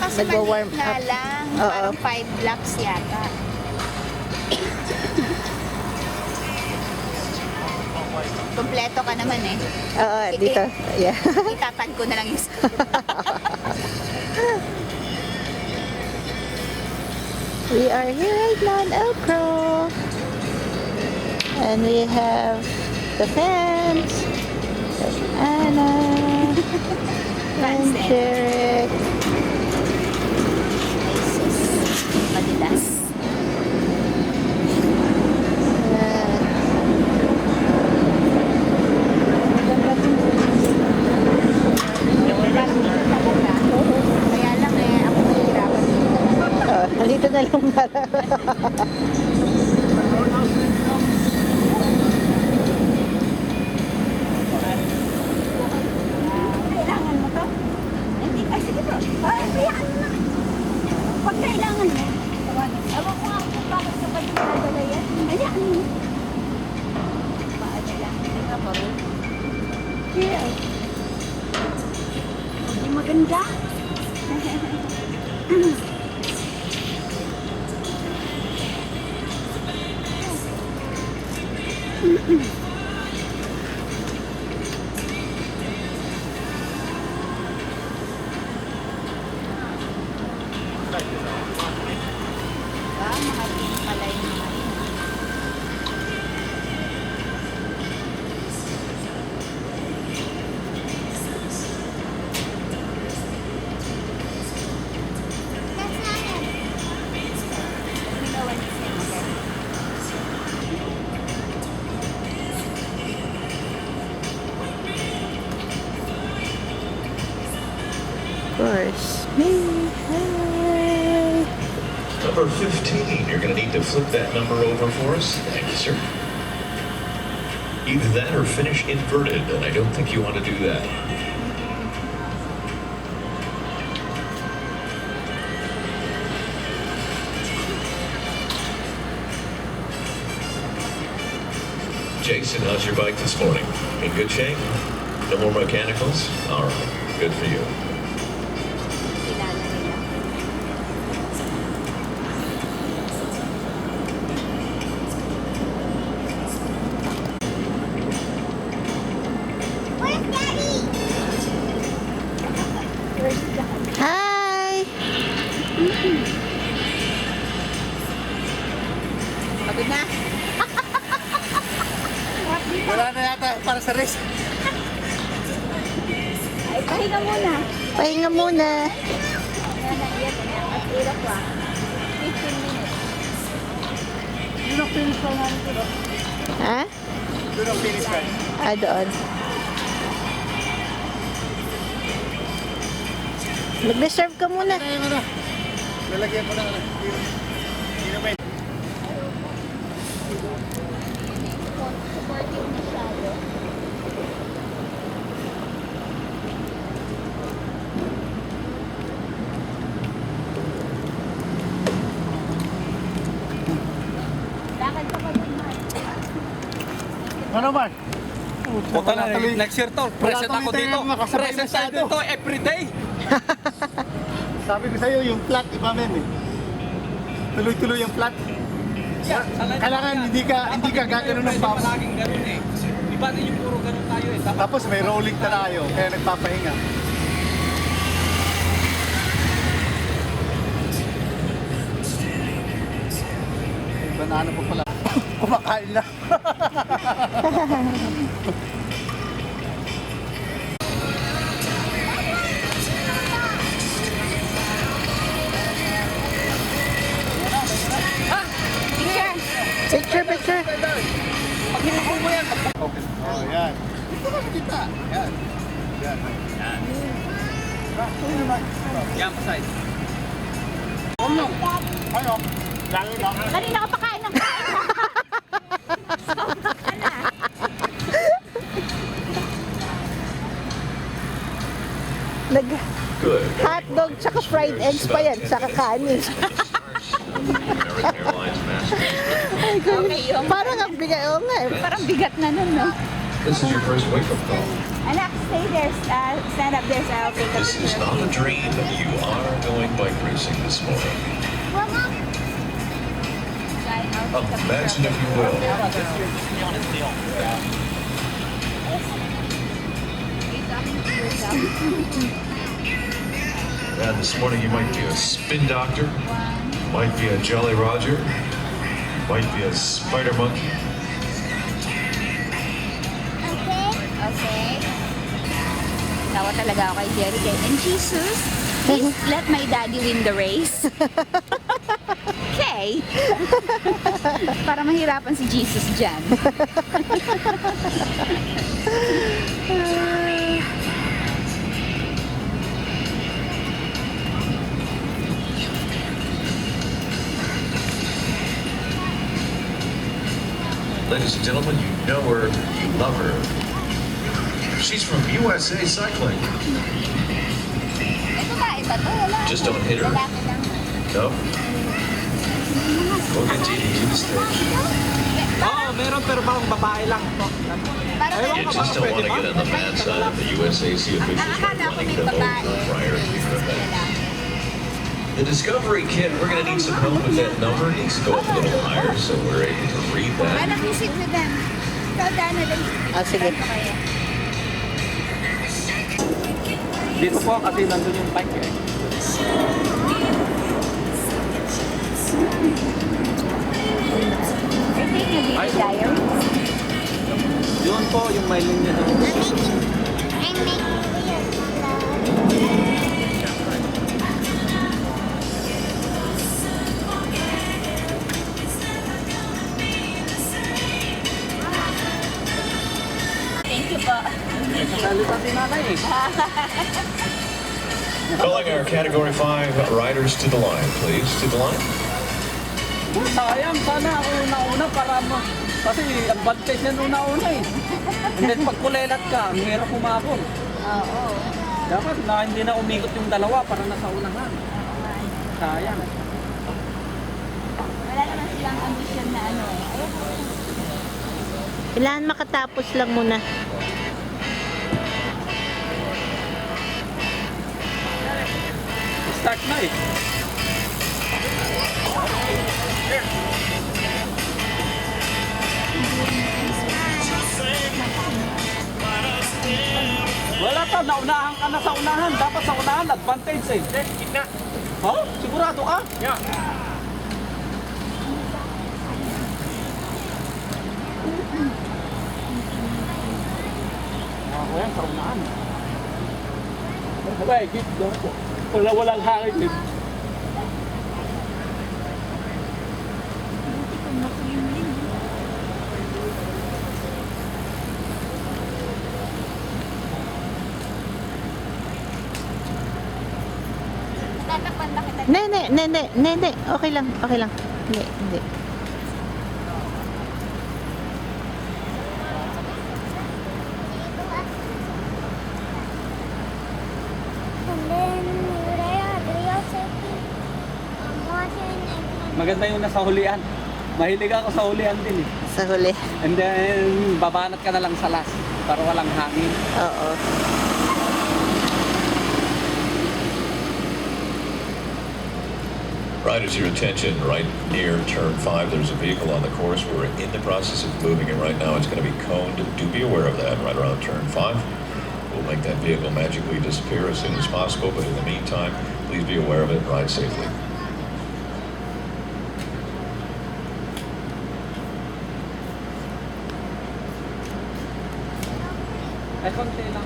kasi nagwa-warm maliit nga up. lang. Oo. Parang 5 blocks yata. Kompleto ka naman eh. Oo, dito. Yeah. Itatag ko na lang yung We are here right now in Elcro. And we have the fans. There's Anna. And Derek. Madilas. Kaya lang eh, ako nahihirapan dito. Halito na lang para. Kailangan mo to? Hindi, ay sige bro. Ay, hayaan mo na. Pag kailangan mo, tawagin. Ewan ko nga kung bakit ka pa yung nadala yan. Hayaan mo. Paano lang, hindi ka pa rin. Yeah. Hindi maganda. Mahal din pala yung mga yun. Of course. Me. Hi. Number 15, you're going to need to flip that number over for us. Thank you, sir. Either that or finish inverted, and I don't think you want to do that. Jason, how's your bike this morning? In good shape? No more mechanicals? All right, good for you. Kilala nila. Hi. Pagod na. Wala na yata para sa race. Ay, pahinga muna. Pahinga muna. Yan na, yan na. At irap pa. 15 minutes. Yun ang finish line namin dito. Ha? Yun ang finish line. Doon. Mag-reserve ka muna. Ano? Lalagyan ko lang. Hindi na may. Supportive masyado. Lakad ka pa dun, Mark. Ano ba? Puta na, next year to, present Wala ako tuloy dito. tayong makasabay Present tayo masyado. dito everyday. Sabi ko sa'yo, yung flat, iba men eh. Tuloy-tuloy yung flat. Kailangan hindi ka gagano ng bump. Palaging ganun eh. Iba din yung puro ganun tayo eh. Dapat Tapos may rolling na tayo, kaya nagpapahinga. Banana po pala. Kumakain na. Picture, picture. pag hinupo mo yan, Oh, yan. Dito ka kita. Yan. Yan. Yan. yan side. Ano? Lalo na. Kanina ka pa kain ng kain. Nag Good. hotdog tsaka fried eggs pa yan, tsaka kanin. American Airlines Master. Okay yun. Parang ang bigay, oo nga eh. Parang bigat na nun, no? This is your first wake-up call. Anak, stay there. Stand up there so I'll take a This is picture. not a dream. You are going bike racing this morning. Imagine if you will. And this morning you might be a spin doctor, might be a Jolly Roger, might be a spider monkey. Okay. Tawa talaga ako kay Jerry. And Jesus, please let my daddy win the race. Okay. Para mahirapan si Jesus dyan. Ladies and gentlemen, you know her, you love her. She's from USA Cycling. Ito ba? Iba to? Wala. Just don't hit her. Lalaki lang. No? We'll continue to the stage. Oo, meron pero parang babae lang. Parang Ayun, You just don't want to get on the bad side of the USAC officials are akala ko running may the babae. over prior to the event. Lalaki. The Discovery Kit, we're going to need some help with that number. It needs to go up a little higher so we're able to read that. Anak, you sit with them. Ikaw, Dana, dali. Ah, sige. Saan pa kayo? Dito po kasi nandun yung bike eh. I think you Ay, did diary. Yun po yung may linya doon. Thank you po. Salita si nanay eh. Calling our Category 5 riders to the line, please. To the line. Sayang, sana ako una-una para mo. Kasi advantage yan una-una eh. And then pag kulelat ka, ang hirap humabol. Oo. Dapat na hindi na umikot yung dalawa para nasa unahan. Sayang. Wala naman silang ambisyon na ano eh. Kailangan makatapos lang muna. Start na eh. Wala to, naunahan ka na sa unahan. Dapat sa unahan, advantage eh. Gitna. Ha? Sigurado ka? Yeah. Ako yan, sa unahan. Sabay, gitna ko. Walang hangin eh. Tatakpan ba kita? Nene. Okay lang. Hindi. And then Rio taking watching and Maganda yung nasa hulian. Mahilig ako sa hulian din eh. Sa huli. And then, babanat ka na lang sa last para walang hangin. Oo. Riders, your attention, right near turn 5, there's a vehicle on the course. We're in the process of moving it right now. It's going to be coned. Do be aware of that right around turn 5. We'll make that vehicle magically disappear as soon as possible, but in the meantime, please be aware of it and ride safely. Ay, konti lang.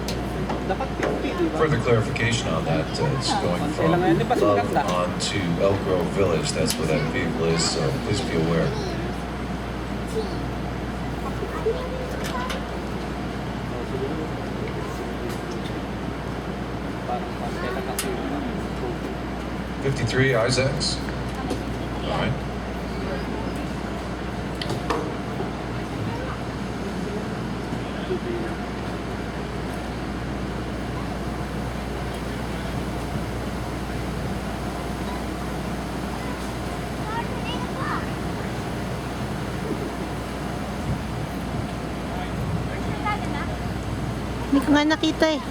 Dapat 50, di ba? Further clarification on that, it's going from Love on to Elk Grove Village. That's where that vehicle is, so please be aware. Parang konti lang kasi. 53 Isaacs. All right. Hindi ko Nga nakita eh.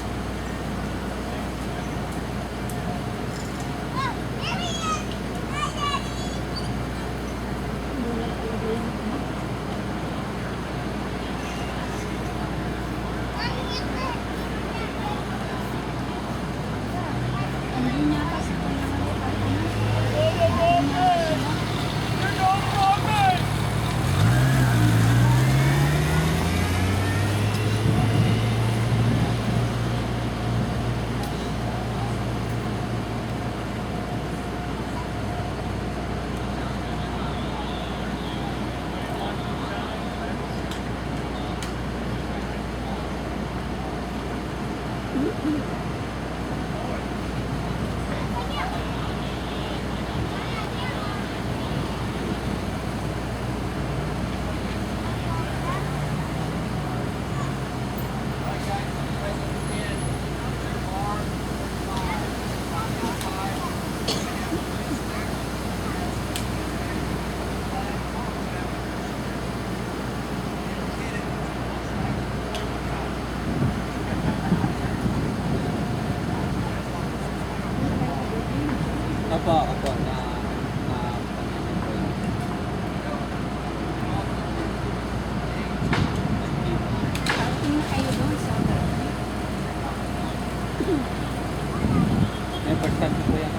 Apa na importante po yan.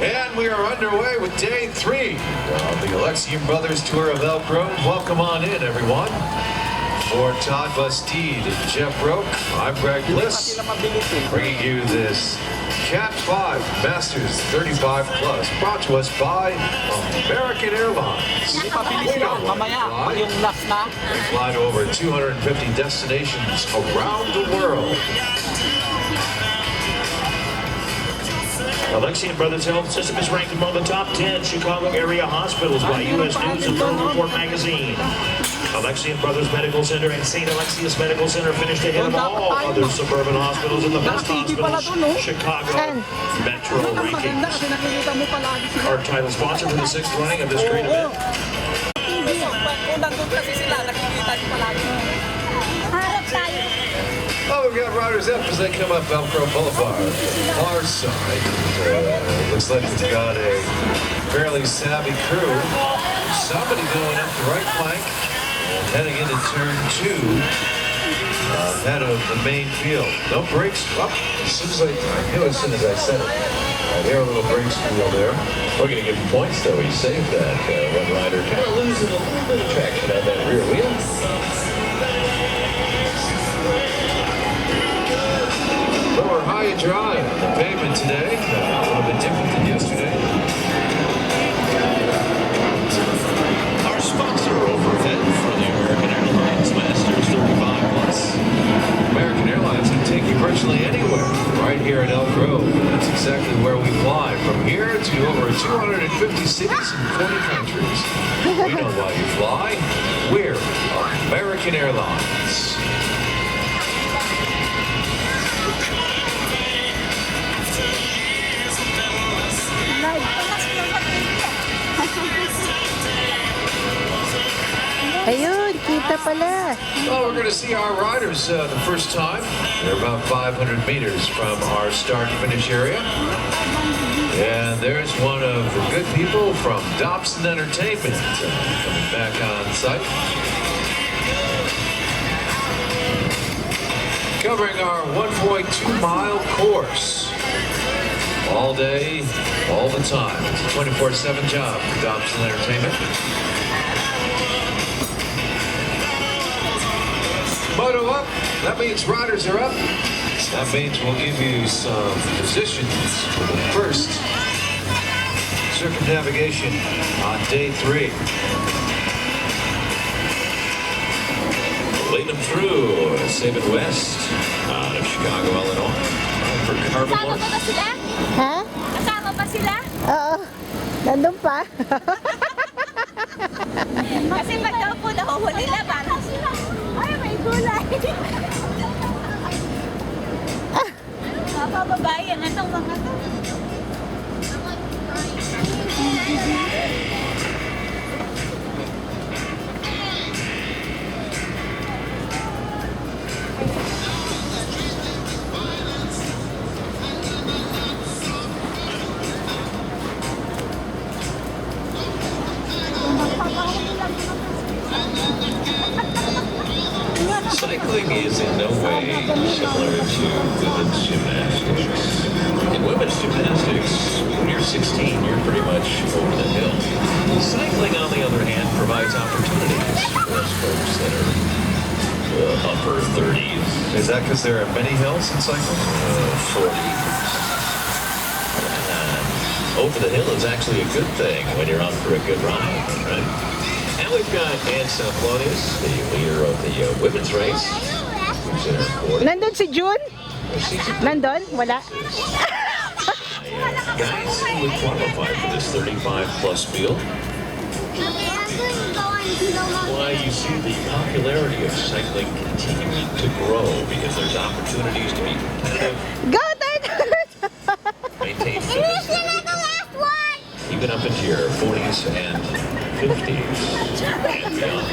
And we are underway with day 3 of the Alexian Brothers Tour of Elk Grove. Welcome on in, everyone. For Todd Bastide and Jeff Roque, I'm Greg Bliss, bringing you this Cat 5 Masters 35 Plus, brought to us by American Airlines. We know why we fly. We fly to over 250 destinations around the world. Alexian Brothers Health System is ranked among the top 10 Chicago area hospitals by U.S. News and World Report magazine. Alexian Brothers Medical Center and St. Alexius Medical Center finished ahead of all other suburban hospitals in the best hospitals Chicago Metro rankings. Our title sponsor for the 6th running of this great event. Oh, we've got riders up as they come up Elk Grove Boulevard. Far side. Looks like we've got a fairly savvy crew. Somebody going up the right flank and heading into turn 2. Ahead of the main field. No brakes. Well, as soon as I knew as soon as I said it. I hear a little brakes feel there. We're going to give him points, though. He saved that. One rider kind of losing a little bit of traction on that rear wheel. Lower high and dry on the pavement today. A little bit different than yesterday. Our sponsor over then for the American Airlines Masters 35 Plus. American Airlines can take you virtually anywhere right here in Elk Grove. That's exactly where we fly. From here to over 250 cities and 40 countries. We know why you fly. We're American Airlines. Ayun, kita Siya pala. Well, we're going to see our riders the first time. They're about 500 meters from our start-finish area. And there's one of the good people from Dobson Entertainment coming back on site. Covering our 1.2-mile course. All day, all the time. It's a 24/7 job for Dobson Entertainment. Moto up, that means riders are up. That means we'll give you some positions for the first circumnavigation on day 3. Lead them through Sabin West out of Chicago, Illinois. For Carbon Kasama Launch. pa ba sila? Ha? Kasama pa sila? Oo. Nandun pa. Kasi pag daw po nahuhuli na, parang ay, may gulay. Mapababayan na itong mga to. Cycling is in no way similar to women's gymnastics. In women's gymnastics, when you're 16, you're pretty much over the hill. Cycling, on the other hand, provides opportunities for us folks that are upper 30s. Is that because there are many hills in cycling? 40. Over the hill is actually a good thing when you're on for a good ride, right? And we've got Ann Samplonis, the leader of the women's race, who's in her quarter. Nandun si June? Nandun? Wala? Guys, we qualified for this 35-plus field. Why, you see the popularity of cycling continuing to grow because there's opportunities to be competitive, Go, Tiger! maintain fitness, even up into your 40s and 50s and beyond.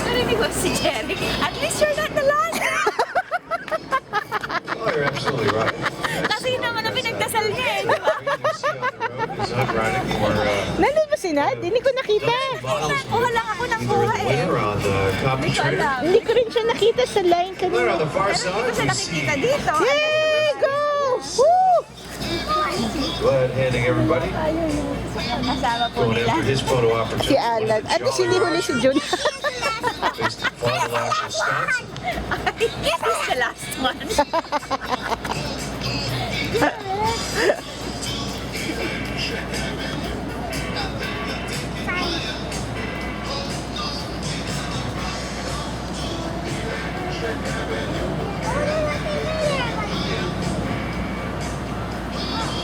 Narinig ko si Jerry. At least you're not the last. Oh, you're absolutely right. Kasi yun naman ang pinagdasal niya eh, di ba? Is I'm riding for Nandun ba si Nad? Hindi ko nakita. Kuha lang ako ng kuha eh. winner on the copy Hindi ko trader. alam. Hindi ko rin siya nakita sa line There kanina. on the far Pero hindi ko side, siya we see. nakikita dito. Yay! Go! Woo! Go ahead, handing everybody. Kasama po Going nila. after his photo opportunity. Si Alan. At least hindi huli si June. Faced the final lap of Wisconsin. This is the last one.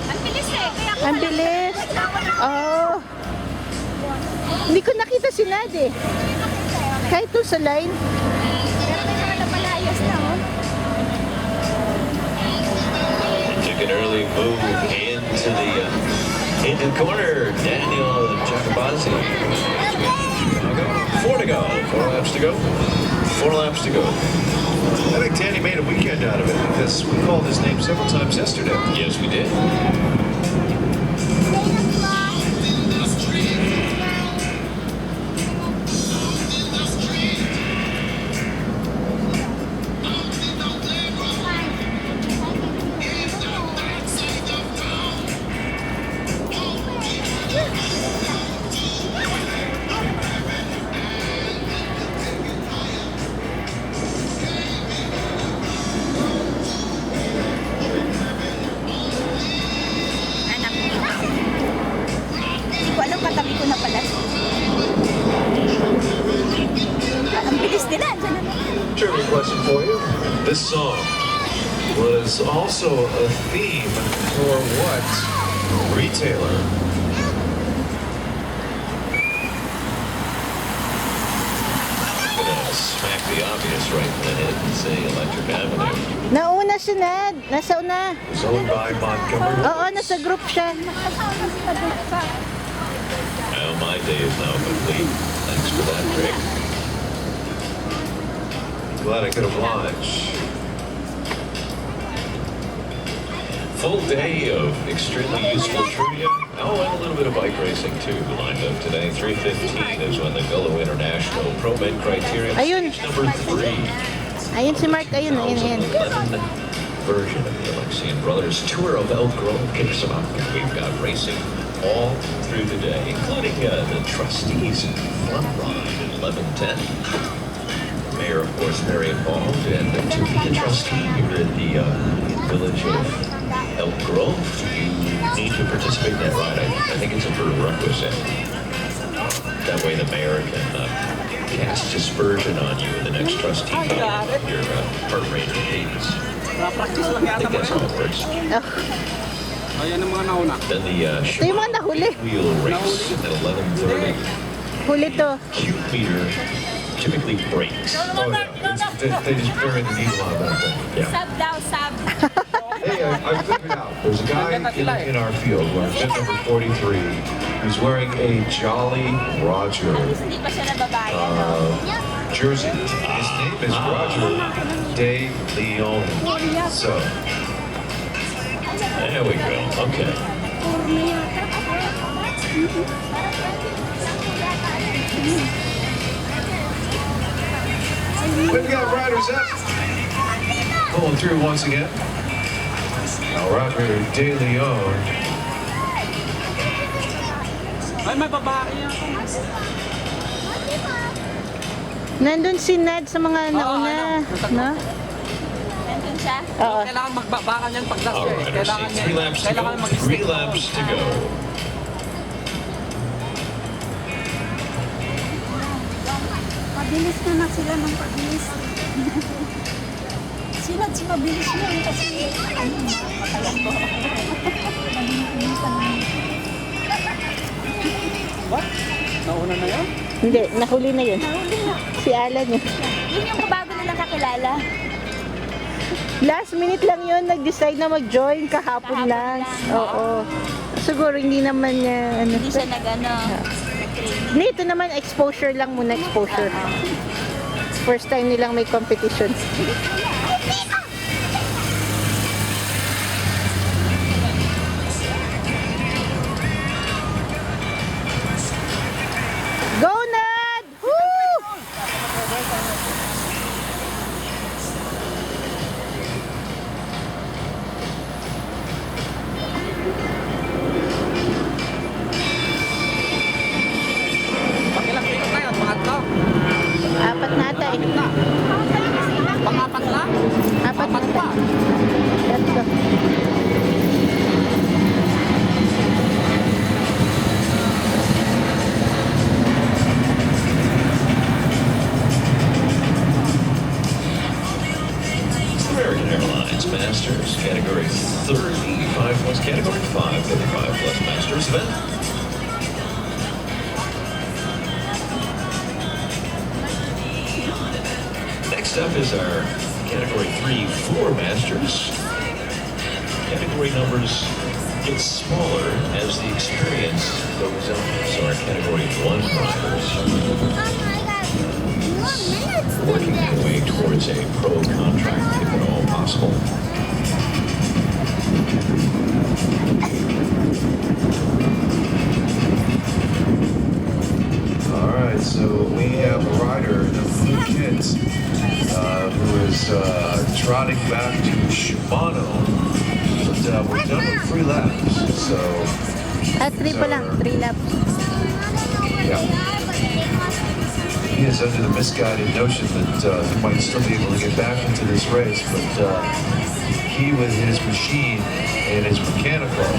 Ang bilis eh. Kaya ako Ang bilis. Oh. Hindi ko nakita si Nad eh. Kahit doon sa line. Pero may mga napalayas na oh. Took an early move into the corner. Daniel Jacobazzi. Chicago. 4 to go. 4 laps to go. 4 laps to go. I think Danny made a weekend out of it because we called his name several times yesterday. Yes, we did. Anak ko. Hindi ko alam katabi ko na pala. Ang bilis nila. Diyan na naman. Trivia question for you. This song was also a theme for what retailer? Gonna smack the obvious right in the head and say Electric Avenue. Nauna si Nad. Nasa una. It's owned by Montgomery. Oo, nasa group siya. Kasama sila doon sa Well, my day is now complete. Thanks for that, Rick. Glad I could oblige. Full day of extremely useful trivia. Oh, and a little bit of bike racing too lined up today. 3:15 is when the Gullo International Pro Med Criterium Ayun. stage number 3. Ayun si Mark, ayun, ayun, ayun. 2011 version of the Alexian Brothers Tour of Elk Grove kicks off. We've got racing all through the day, including the trustees fun ride at 11:10. Mayor, of course, very involved, and to be a trustee here at the village of Elk Grove, you need to participate in that ride. I think it's a prerequisite. That way the mayor can cast dispersion on you in the next trustee meeting of your heart rate or pace. Practice lang I yata think mo that's yun. how it works. Ayan ang mga nauna. Then the Ito yung mga nahuli. wheel race at 11:30. Huli to. Cube meter typically breaks. Oh, yeah. They just bury the needle on that thing. Yeah. Sab daw, sab. Hey, I figured out. There's a guy in our field, who fit number 43, who's wearing a Jolly Roger Hindi pa siya nababayan. jersey. His name is Roger De Leon. So, There we go. Okay. we've got riders up. Pulling through once again. Now Roger De Leon. Ay, may babae yan. Nandun si Nad sa mga nauna. No? Nandun siya. Oo. Kailangan magbabakan yan pag last All year. right, Kailangan see, 3 laps to kailangan go. mag-stick. 3 laps to go. Mabilis na sila ng pabilis. Sila si mabilis na kasi matagal ko. What? Nauna na yan? Hindi, nahuli na yun. Si Alan yun. Yun yung bago nilang kakilala. Last minute lang yun, nag-decide na mag-join kahapon lang. Oo. Siguro hindi naman niya, ano. Hindi siya nag-ano, nag-training. Hindi, ito naman exposure lang muna, exposure. First time nilang may competition. Go, Nad! Woo! Pakilang pick na yun? Pangatlo? Apat na ata eh. Na. Pangapat lang? Apat na ata. pa. Tatlo. American Airlines Masters, Category 35 plus Category 5, 35 plus Masters event. Next up is our Category 3-4 Masters. Category numbers get smaller as the experience goes on. So our Category 1 riders working their way towards a pro contract if at all possible. All right, so we have a rider in the blue kit who is trotting back to Shimano. But we're done with 3 laps, so At 3 pa lang, 3 laps. yeah. He is under the misguided notion that he might still be able to get back into this race, but he with his machine and his mechanical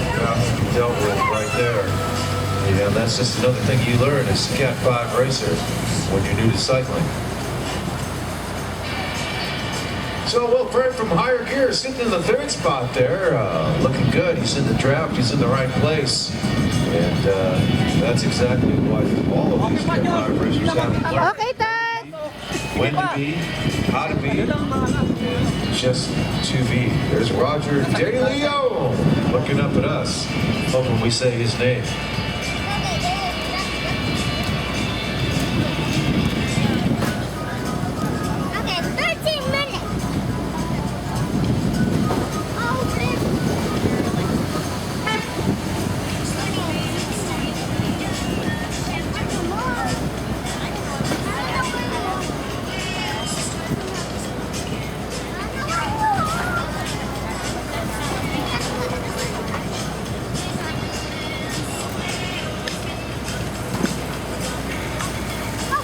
dealt with right there. And that's just another thing you learn as a Cat 5 racer when you're new to cycling. So, Will Fred from Higher Gear sitting in the 3rd spot there, looking good. He's in the draft, he's in the right place. And that's exactly what all of these Cat 5 racers have to learn. Okay, Tad! When to be, how to be, just to be. There's Roger De Leon looking up at us, hoping we say his name.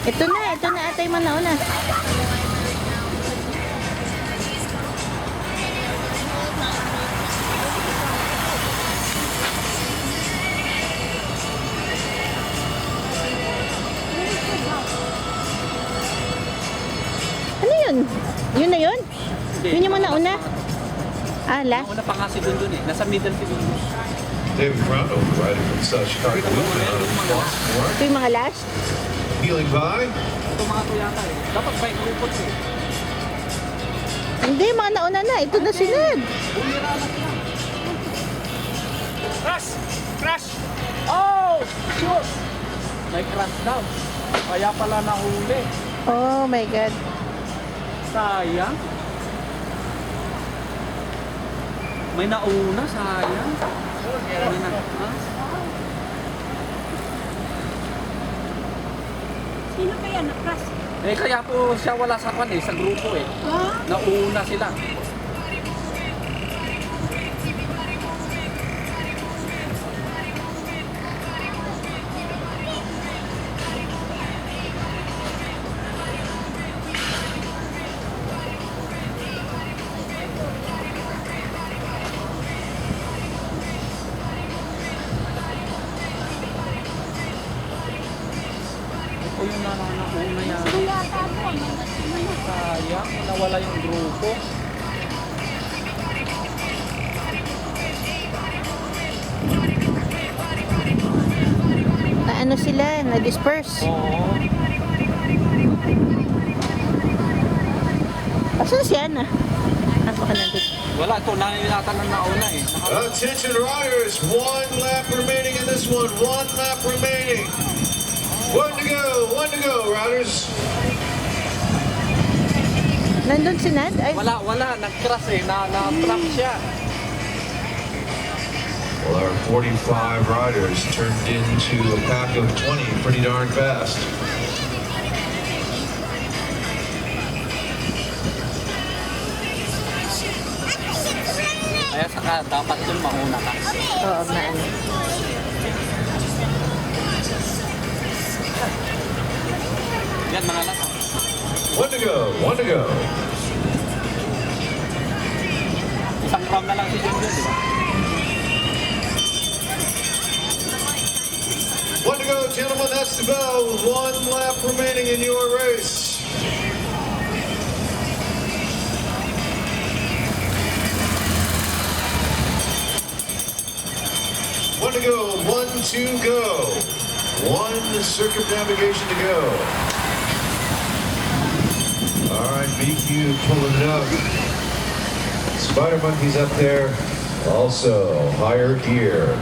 Ito na ata yung manauna. Ano yun? Yun na yun? Yun yung manauna? Ah, last? Nauna pa nga si Dundun eh. Nasa middle si Dundun. David Brando riding from South Chicago. Ito yung mga last? Healing by. Ito mga to yata eh. Dapat by grupos eh. Hindi, mga nauna na. Ito na sila. Bumira na sila. Crash! Crash! Oh! Shoot! May crash daw. Kaya pala nahuli. Oh my God. Sayang. May nauna, sayang. May na, ha? Sino kaya na-crush? Eh kaya po siya wala sa kan eh, sa grupo eh. Nauna sila. Ito yung nauna yan. Kaya ako, Sayang, nawala yung grupo. Na ano sila, na-disperse. Oo. Asan si Ana? Ah, baka nandito. Wala, ito naninata na nauna eh. Attention riders, 1 lap remaining in this one. 1 lap remaining. One to go, riders. Nandun si Nad? Ay, Wala, nag-crash eh. Na-trap siya. Well, our 45 riders turned into a pack of 20 pretty darn fast. Kaya saka dapat dun mauna ka. oo, na ano. Yan mga lasa. One to go. Isang round na lang si Junjun, di ba? One to go, gentlemen, that's the bell. 1 lap remaining in your race. One to go, 1 to go. 1 circumnavigation to go. All right, BQ pulling it up. Spider Monkey's up there. Also, higher gear.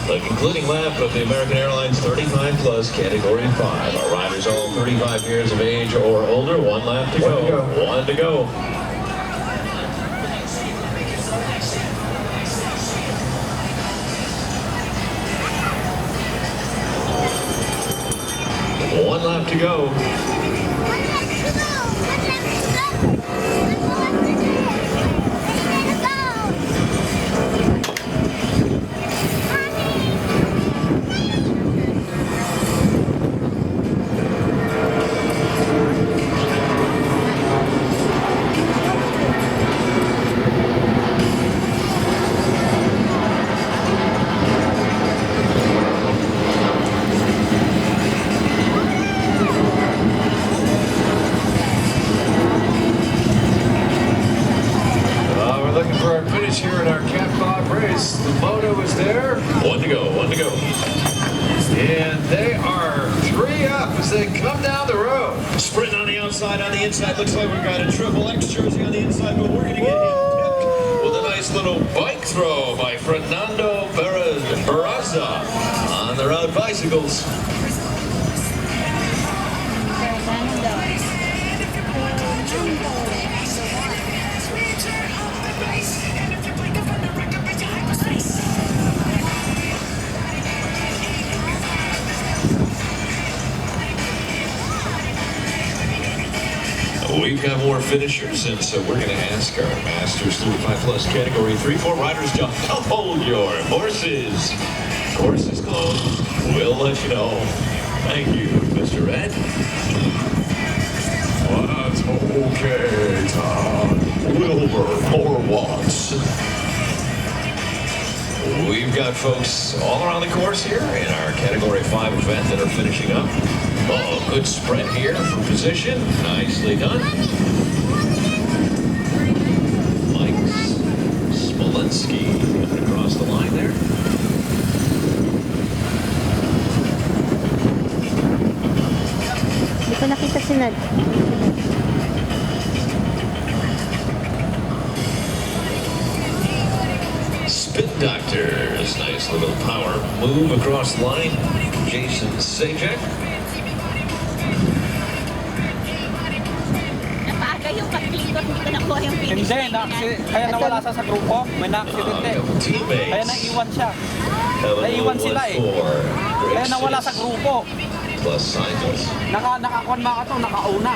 The concluding lap of the American Airlines 35 Plus Category 5. Our riders are all 35 years of age or older. 1 lap to go. 1 to go. One lap to go. We're looking for our finish here in our Cat 5 race. The moto is there. 1 to go. 1 to go. And they are 3 up as they come down the road. Sprint on the outside, on the inside. Looks like we've got a Triple X jersey on the inside, but we're going to get him tipped with a nice little bike throw by Fernando Barraza on the road bicycles. we've got more finishers, and so we're going to ask our Masters 35 Plus Category 3-4 riders to hold your horses. Course is closed. We'll let you know. Thank you, Mr. Ed. Well, that's okay, Todd. Wilbur, more Watts. We've got folks all around the course here in our Category 5 event that are finishing up. Oh, good spread here for position. Nicely done. Mike Smolinski coming across the line there. Hindi ko nakita si Nad. Spin Doctors. Nice little power move across the line. Jason Sajak. Napaaga yung pag-ikot, hindi ko nakuha yung finish. Hindi, kaya nawala siya sa grupo. May na-accident eh. Couple teammates. Kaya naiwan siya. Have a Naiwan little sila eh. 1-4. Kaya nawala sa grupo. Plus Santos. Nakakuan mga to, nakauna.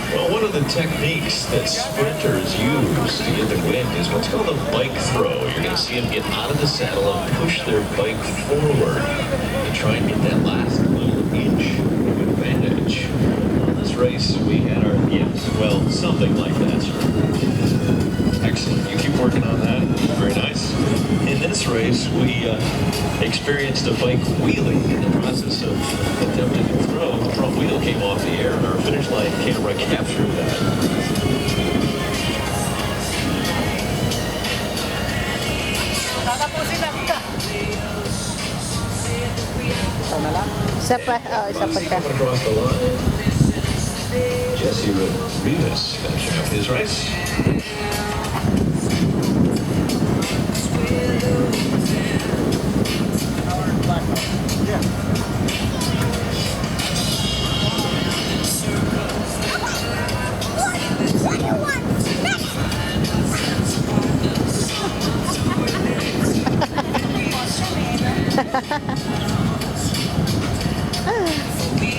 Well, one of the techniques that sprinters use to get the win is what's called a bike throw. You're going to see them get out of the saddle and push their bike forward to try and get that last little inch of advantage. On this race, we had our, yes, well, something like that, sir. Excellent. You keep working on that. Very nice. In this race, we experienced a bike wheelie in the process of attempting to throw. The front wheel came off the air, and our finish line camera captured that. Isa pa, isa pa siya. Coming across the line. Jesse Rivas finishing up his race.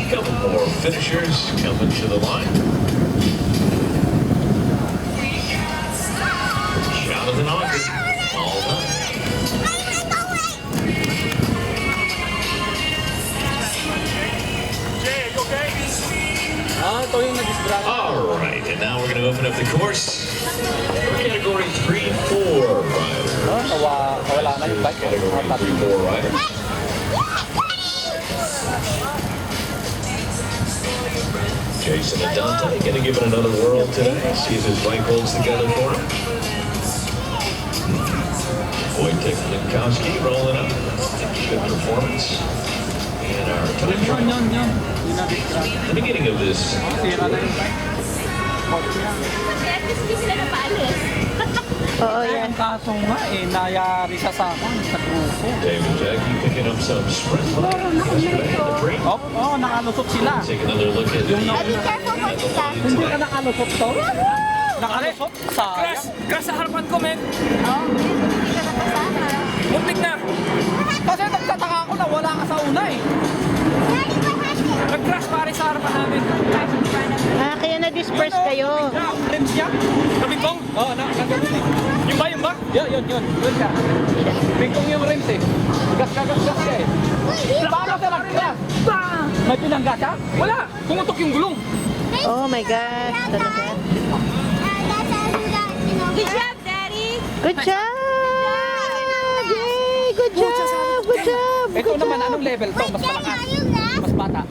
Couple more finishers coming to the line. Jonathan Ogden, all done. Ito yung nag-distract. All right, and now we're going to open up the course for Category 3-4 riders. Wala na yung bike. Category 3-4 riders. Jason Adante going to give it another whirl today. See if his bike holds together for him. Wojtek Linkowski rolling up. Good performance. And our time trial. The beginning of this. Sira na yung bike. Kaya hindi sila napaalis. Oo, yan. Ang kaso nga eh, nayari siya sa akin sa grupo. David Jackie picking up some sprint yesterday in the break. Oo, nakalusot sila. Take another look at the Be careful for sila. Hindi ka nakalusot to? Nakalusot? Sayang. Crash sa harapan ko, men. Oh, hindi ka napasama. Muntik na. Kasi nagtataka ako na wala ka sa una eh. Nag-crash pare sa harapan namin. Ah, kaya na-disperse kayo. Rims niya? Kabingkong? Oo, nagagawin eh. Yung ba, yung ba? Yun siya. Bingkong yung rims eh. Gas ka eh. Paano siya nag-crash? May pinangga siya? Wala. Pumutok yung gulong. Oh my gosh, talaga. Good job, Daddy. Good job! Yay! Good job! Good job! Ito naman, anong level to? Mas malakas? Mas bata?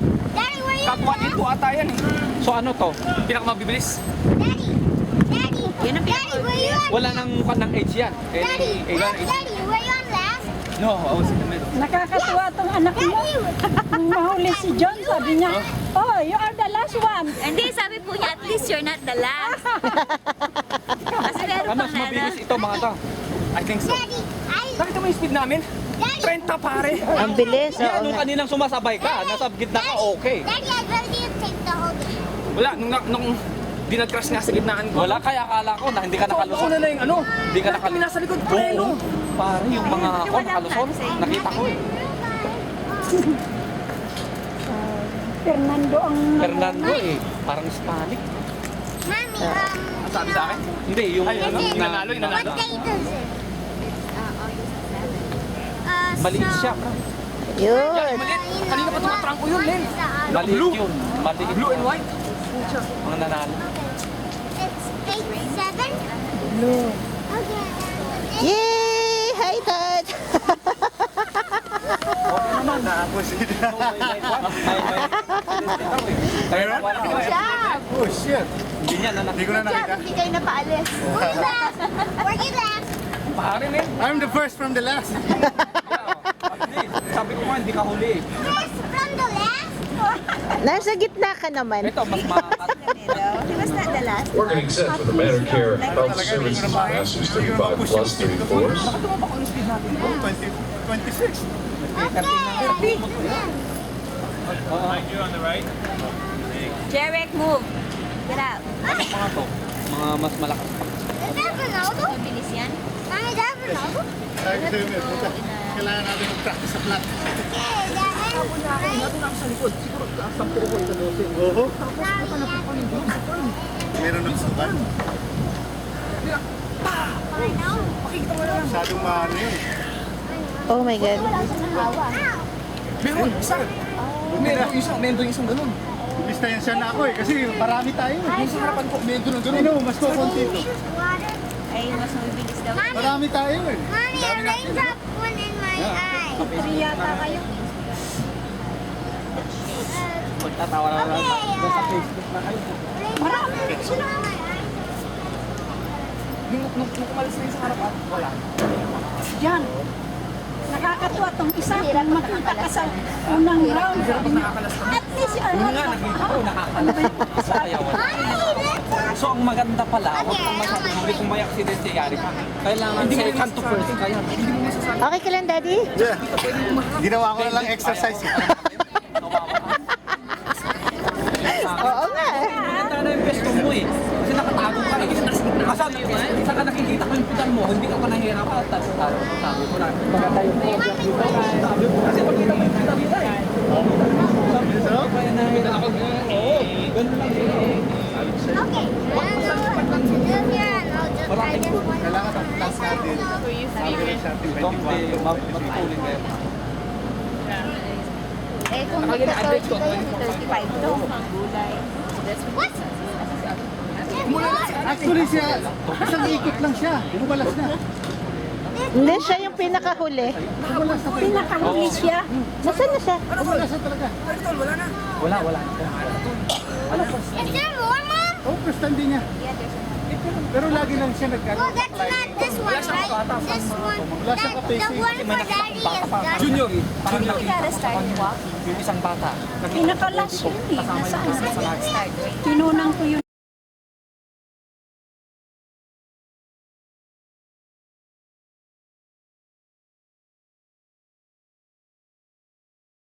Kapwa nito ata yan eh. So ano to? Pinakamabibilis. Yun ang Wala nang ng age yan. No, I was in the middle. Nakakatuwa tong anak mo. Nung mahuli si John, sabi niya, oh, you are the last one. Hindi, sabi po niya, at least you're not the last. Kasi meron Ano, pang mas mabilis ito mga to. I think so. Nakita mo yung speed namin? 30 pare. Ang bilis, Yan, oo nung nga. kaninang sumasabay ka, nasa gitna ka, okay. Wala, nung dinag-crash nga sa gitnaan ko. Wala, kaya akala ko na hindi ka So, nakalusot. una na yung ano. Hindi ka Kami nasa likod, Oo, preno. pare, yung mga ako nakalusot, nakita ko eh. Fernando ang... Fernando eh, parang Hispanic. Mommy, Ang sabi sa akin? Hindi, yung Nanalo, yung nanalo. what date is it? maliit siya. Yun. Maliit. Kanina pa tumatrangko yun, Len. Maliit yun. Maliit. Blue and white. Mga nanalo. It's 8-7? Blue. Okay. Yay! Hi, Dad! Good job! Oh shit! Hindi niya na Hindi ko na Good job, nakita. hindi kayo napaalis. Where you left? Where you left? Pare, men. I'm the first from the last. Sabi ko nga, hindi ka huli. First from the left? Nasa gitna ka naman. Ito, mas makakat. He was not the last. We're getting set for the Medicare Health Services Masters 35 plus 34s. Oh, 26. Okay. Jarek, move. Get out. Mga to. Mga mas malakas. Is that Ronaldo? Mabilis yan. Mommy, is that Ronaldo? Kailangan natin mag-practice sa flat. Okay, that ends Oo. Meron ng saban. Masyadong maano yun. Oh my God. Meron, isa. Meron isang ganun. Bista yan siya na ako eh. Kasi marami tayo. Yung sa harapan ko, meron ng ganun. Ano, mas kukunti ito. water. Ay, mas mabilis daw. Marami tayo eh. Mommy, a raindrop went in my eye. Yata kayo. Magtatawa na lang sa Facebook na kayo. Marami sila in my eye. Nung umalis na yung sa harapan, wala. Diyan. Nakakatuwa tong isa kung makita ka sa unang round. At least Yun nga, nakita ko, nakakalas sa kayawan. So, ang maganda pala, huwag kang masasabi kung may aksidente yari ka. Kailangan second to first kaya. Okay ka lang, Daddy? Yeah. Ginawa ko na lang exercise. Oo nga. Maganda na yung pesto mo eh. Kasi nakatago ka eh. Saan ka nakikita ko yung pitan mo, hindi ka pa nahihirapan. Tapos sabi ko na, maganda yung program dito. Kasi pagkita mo yung pitan nila eh. Kaya nahihirapan ako. Oo, ganun lang eh. Okay, I don't know what to do here, and I'll just try this one. Kailangan ang class natin. Average natin Ito, 21. matutulin kayo. Eh, kung magka-30 kayo, 35 to. Gulay. That's what? Actually siya, isang ikot lang siya. Bumubalas na. Hindi, siya yung pinakahuli. pinakahuli siya. Nasaan na siya? Bumubalas na talaga. Wala. Is there more, Mom? Oh, first time din niya. Pero lagi lang siya nagkano. Well, that's not this one, right? This one, the one for Daddy is done. Junior, parang You gotta start walk. yung isang bata. Pinakalas yun eh. Nasaan? Kinunang ko yun.